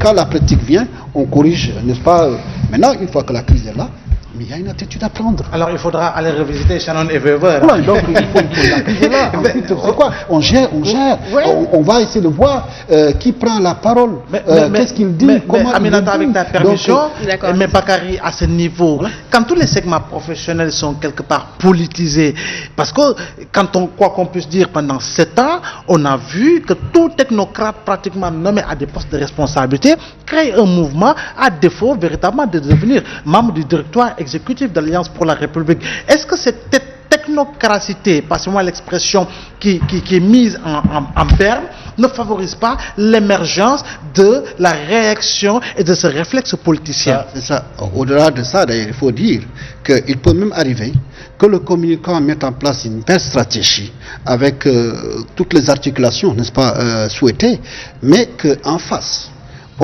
quand la pratique vient, on corrige, n'est-ce pas. Maintenant, une fois que la crise est là, mais il y a une attitude à prendre.
Alors il faudra aller revisiter Shannon et Weber.
Ouais, donc il faut la crise est là. Ensuite, c'est quoi? On gère. Ouais. On va essayer de voir qui prend la parole, qu'est-ce qu'il dit, comment
Aminata, avec ta permission,
donc,
mais Bakary, à ce niveau, voilà, quand tous les segments professionnels sont quelque part politisés, parce que quoi qu'on puisse dire, pendant 7 ans, on a vu que tout technocrate pratiquement nommé à des postes de responsabilité crée un mouvement à défaut véritablement de devenir membre du directoire exécutif de l'Alliance pour la République. Est-ce que cette technocratie, passez-moi l'expression qui est mise en berne, ne favorise pas l'émergence de la réaction et de ce réflexe politicien?
C'est ça. Au-delà de ça, d'ailleurs, il faut dire qu'il peut même arriver que le communicant mette en place une belle stratégie avec toutes les articulations, n'est-ce pas, souhaitées, mais qu'en face,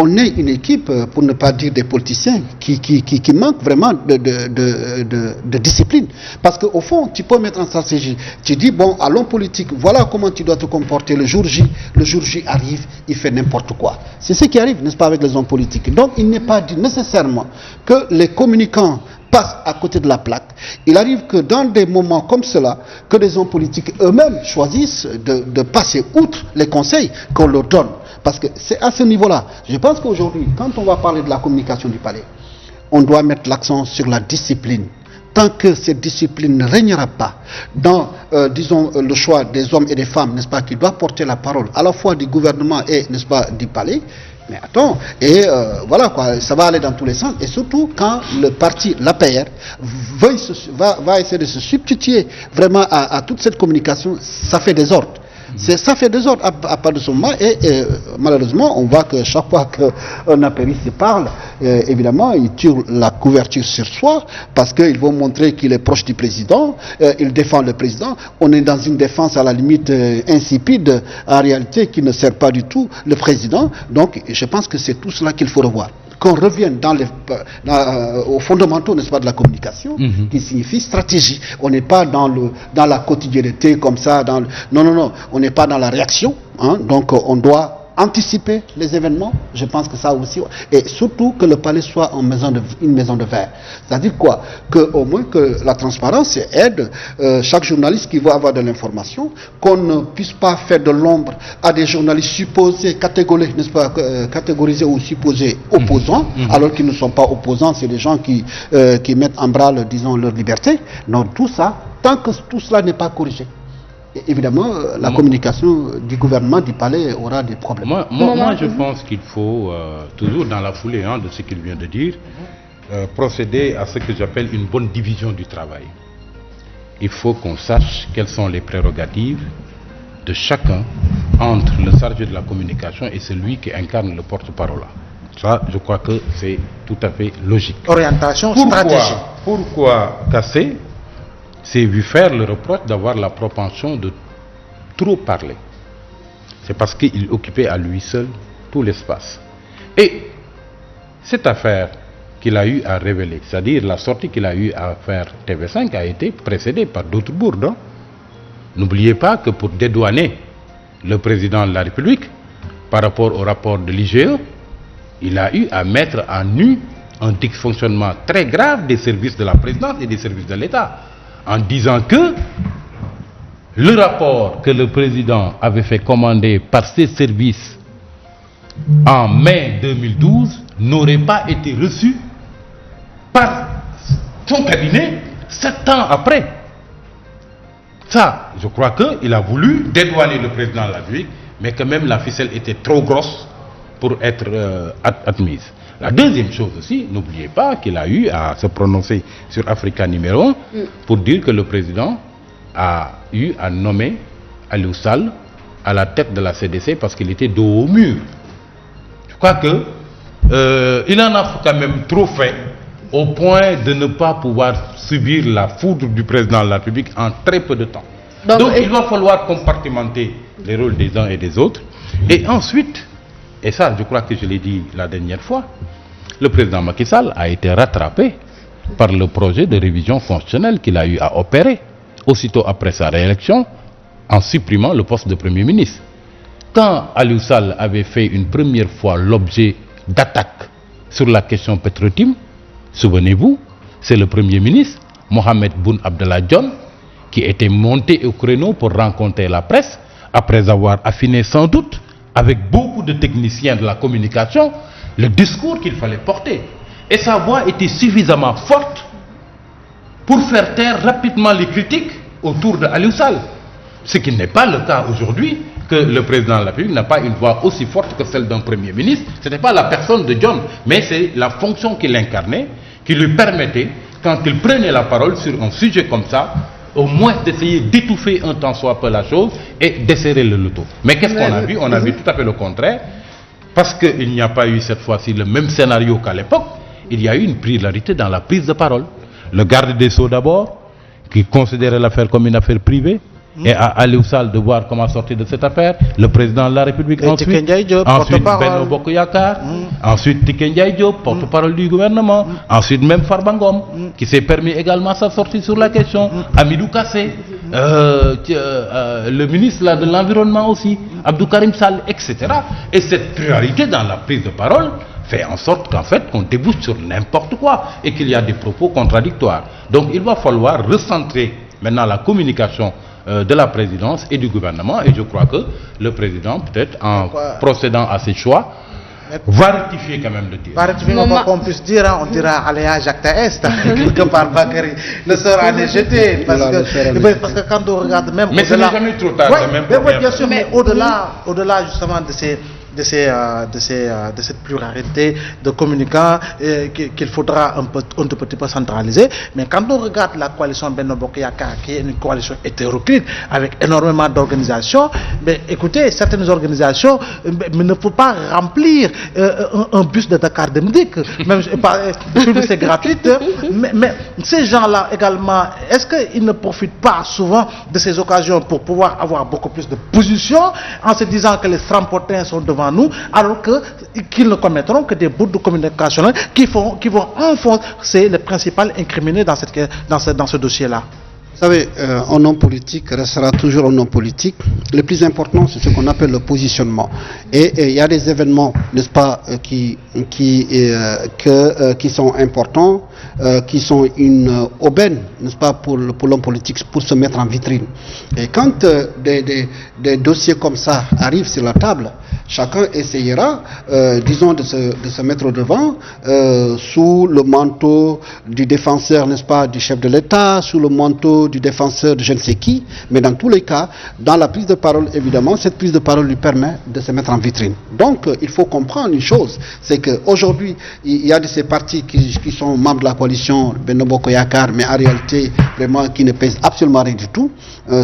on est une équipe, pour ne pas dire des politiciens, qui manquent vraiment de discipline. Parce qu'au fond, tu peux mettre en stratégie. Tu dis, bon, à l'homme politique, voilà comment tu dois te comporter le jour J. Le jour J arrive, il fait n'importe quoi. C'est ce qui arrive, n'est-ce pas, avec les hommes politiques. Donc, il n'est pas dit nécessairement que les communicants passent à côté de la plaque. Il arrive que dans des moments comme cela, que les hommes politiques eux-mêmes choisissent de passer outre les conseils qu'on leur donne. Parce que c'est à ce niveau-là. Je pense qu'aujourd'hui, quand on va parler de la communication du palais, on doit mettre l'accent sur la discipline. Tant que cette discipline ne régnera pas dans, disons, le choix des hommes et des femmes, n'est-ce pas, qui doivent porter la parole à la fois du gouvernement et, n'est-ce pas, du palais, mais attends, et voilà quoi, ça va aller dans tous les sens, et surtout quand le parti, l'APR, va essayer de se substituer vraiment à toute cette communication, ça fait désordre. Ça fait désordre à part de ce moment et malheureusement on voit que chaque fois qu'un apériste parle, évidemment il tire la couverture sur soi parce qu'ils vont montrer qu'il est proche du président, il défend le président. On est dans une défense à la limite insipide, en réalité qui ne sert pas du tout le président. Donc je pense que c'est tout cela qu'il faut revoir. Qu'on revienne aux fondamentaux, n'est-ce pas, de la communication, qui signifie stratégie. On n'est pas dans la quotidienneté comme ça. Non. On n'est pas dans la réaction. Hein, donc on doit anticiper les événements. Je pense que ça aussi, et surtout que le palais soit une maison de verre. C'est-à-dire quoi? Que au moins que la transparence aide chaque journaliste qui veut avoir de l'information, qu'on ne puisse pas faire de l'ombre à des journalistes supposés, catégorisés, n'est-ce pas, catégorisés ou supposés opposants, alors qu'ils ne sont pas opposants. C'est des gens qui mettent en branle, disons, leur liberté. Non, tout ça, tant que tout cela n'est pas corrigé, évidemment, la communication du gouvernement, du palais aura des problèmes.
Moi je pense qu'il faut, toujours dans la foulée de ce qu'il vient de dire, procéder à ce que j'appelle une bonne division du travail. Il faut qu'on sache quelles sont les prérogatives de chacun entre le chargé de la communication et celui qui incarne le porte-parole. Ça, je crois que c'est tout à fait logique.
Orientation, stratégie.
Pourquoi Kassé s'est vu faire le reproche d'avoir la propension de trop parler? C'est parce qu'il occupait à lui seul tout l'espace. Et cette affaire qu'il a eu à révéler, c'est-à-dire la sortie qu'il a eu à faire TV5, a été précédée par d'autres bourdes. N'oubliez pas que pour dédouaner le président de la République par rapport au rapport de l'IGE, il a eu à mettre à nu un dysfonctionnement très grave des services de la présidence et des services de l'État, en disant que le rapport que le président avait fait commander par ses services en mai 2012 n'aurait pas été reçu par son cabinet 7 ans après. Ça, je crois qu'il a voulu dédouaner le président de la République, mais quand même la ficelle était trop grosse pour être admise. La deuxième chose aussi, n'oubliez pas qu'il a eu à se prononcer sur Africa numéro 1 pour dire que le président a eu à nommer Aliou Sall à la tête de la CDC parce qu'il était dos au mur. Je crois que il en a quand même trop fait au point de ne pas pouvoir subir la foudre du président de la République en très peu de temps. Donc il va falloir compartimenter les rôles des uns et des autres. Et ensuite, et ça je crois que je l'ai dit la dernière fois, le président Macky Sall a été rattrapé par le projet de révision constitutionnelle qu'il a eu à opérer aussitôt après sa réélection en supprimant le poste de Premier ministre. Quand Aliou Sall avait fait une première fois l'objet d'attaques sur la question Petro-Tim, souvenez-vous, c'est le Premier ministre Mohamed Boun Abdallah Dionne qui était monté au créneau pour rencontrer la presse après avoir affiné sans doute avec beaucoup de techniciens de la communication le discours qu'il fallait porter. Et sa voix était suffisamment forte pour faire taire rapidement les critiques autour de Aliou Sall. Ce qui n'est pas le cas aujourd'hui, que le président de la République n'a pas une voix aussi forte que celle d'un Premier ministre. Ce n'est pas la personne de Dionne, mais c'est la fonction qu'il incarnait, qui lui permettait, quand il prenait la parole sur un sujet comme ça, au moins d'essayer d'étouffer un tant soit peu la chose et desserrer le loto. Mais qu'est-ce qu'on a vu? On a vu tout à fait le contraire, parce qu'il n'y a pas eu cette fois-ci le même scénario qu'à l'époque. Il y a eu une pluralité dans la prise de parole. Le garde des Sceaux d'abord, qui considérait l'affaire comme une affaire privée, et à Aliou Sall de voir comment sortir de cette affaire, le président de la République ensuite Benno Bokk Yakaar, ensuite Tiken Ndiaye Diop, porte-parole du gouvernement, ensuite même Farba Ngom, qui s'est permis également sa sortie sur la question, Hamidou Kassé, le ministre là, de l'Environnement aussi, Abdou Karim Sall, etc. Et cette pluralité dans la prise de parole fait en sorte qu'en fait qu'on débouche sur n'importe quoi et qu'il y a des propos contradictoires. Donc il va falloir recentrer maintenant la communication de la présidence et du gouvernement, et je crois que le président, peut-être en procédant à ses choix, va rectifier quand même le tir.
Va rectifier, quoi qu'on puisse dire, on dira Aléa Jacta Est, quelque part Bakary, le sort en est jeté, parce que quand on regarde même
mais ce n'est jamais trop tard quand même.
Bien sûr, mais au-delà justement de cette pluralité de communicants qu'il faudra un petit peu centraliser. Mais quand on regarde la coalition Benno Bokk Yakaar, qui est une coalition hétéroclite avec énormément d'organisations, mais écoutez, certaines organisations ne peuvent pas remplir un bus de Dakar Demdik, même c'est gratuit. Mais ces gens-là également, est-ce qu'ils ne profitent pas souvent de ces occasions pour pouvoir avoir beaucoup plus de position en se disant que les strampotins sont devant nous, alors qu'ils ne commettront que des bouts de communication qui vont enfoncer les principales incriminés dans ce dossier-là?
Vous savez, un homme politique restera toujours un homme politique. Le plus important, c'est ce qu'on appelle le positionnement. Et il y a des événements, n'est-ce pas, qui sont importants, qui sont une aubaine, n'est-ce pas, pour l'homme politique, pour se mettre en vitrine. Et quand des dossiers comme ça arrivent sur la table, chacun essayera, disons, de se mettre au devant sous le manteau du défenseur, n'est-ce pas, du chef de l'État, sous le manteau du défenseur de je ne sais qui. Mais dans tous les cas, dans la prise de parole, évidemment, cette prise de parole lui permet de se mettre en vitrine. Donc, il faut comprendre une chose, c'est qu'aujourd'hui, il y a de ces partis qui sont membres de la coalition Benno Bokk Yakaar, mais en réalité, vraiment, qui ne pèsent absolument rien du tout.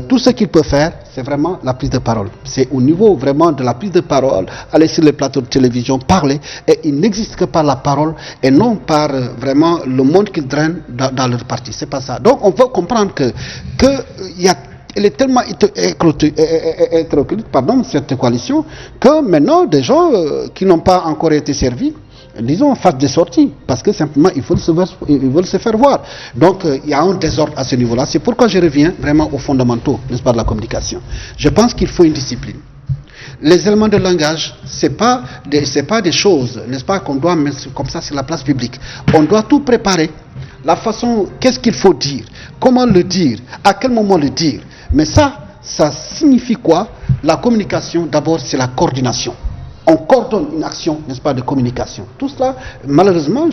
Tout ce qu'il peut faire, c'est vraiment la prise de parole. C'est au niveau vraiment de la prise de parole, aller sur les plateaux de télévision, parler, et il n'existe que par la parole et non par vraiment le monde qu'ils drainent dans leur parti. C'est pas ça. Donc on veut comprendre elle est tellement hétéroclite, cette coalition, que maintenant des gens qui n'ont pas encore été servis, disons, fassent des sorties, parce que simplement ils veulent se faire voir. Donc il y a un désordre à ce niveau-là. C'est pourquoi je reviens vraiment aux fondamentaux, n'est-ce pas, de la communication. Je pense qu'il faut une discipline. Les éléments de langage, c'est pas des choses, n'est-ce pas, qu'on doit mettre comme ça sur la place publique. On doit tout préparer. La façon, qu'est-ce qu'il faut dire, comment le dire, à quel moment le dire. Mais ça signifie quoi? La communication, d'abord, c'est la coordination. On coordonne une action, n'est-ce pas, de communication. Tout cela, malheureusement,